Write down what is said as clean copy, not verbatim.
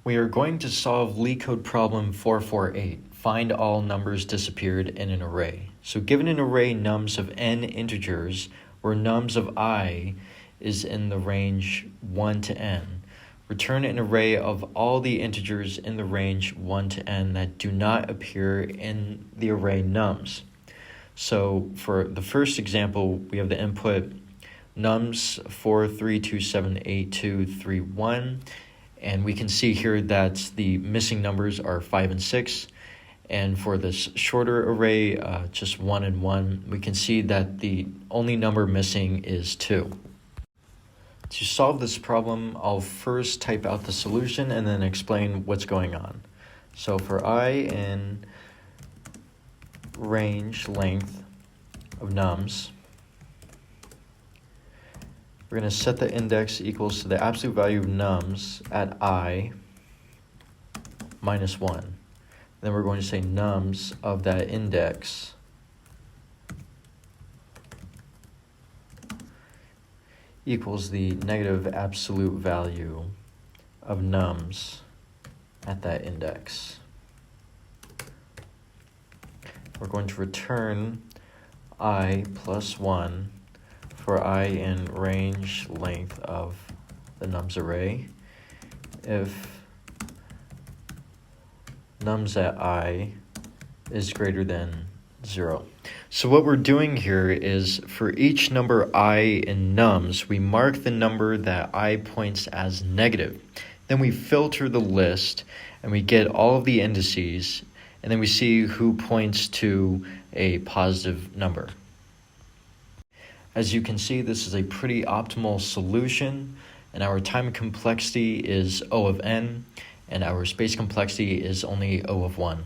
We are going to solve LeetCode problem 448. Find all numbers disappeared in an array. So given an array nums of n integers, where nums of I is in the range 1 to n, return an array of all the integers in the range 1 to n that do not appear in the array nums. So for the first example, we have the input nums 4327831, and we can see here that the missing numbers are 5 and 6. And for this shorter array, just 1 and 1, we can see that the only number missing is 2. To solve this problem, I'll first type out the solution and then explain what's going on. So for I in range length of nums, we're going to set the index equals to the absolute value of nums at I minus 1. Then we're going to say nums of that index equals the negative absolute value of nums at that index. We're going to return I plus 1 for I in range length of the nums array if nums at I is greater than 0. So what we're doing here is for each number I in nums, we mark the number that I points as negative. Then we filter the list and we get all of the indices, and then we see who points to a positive number. As you can see, this is a pretty optimal solution, and our time complexity is O of n, and our space complexity is only O of 1.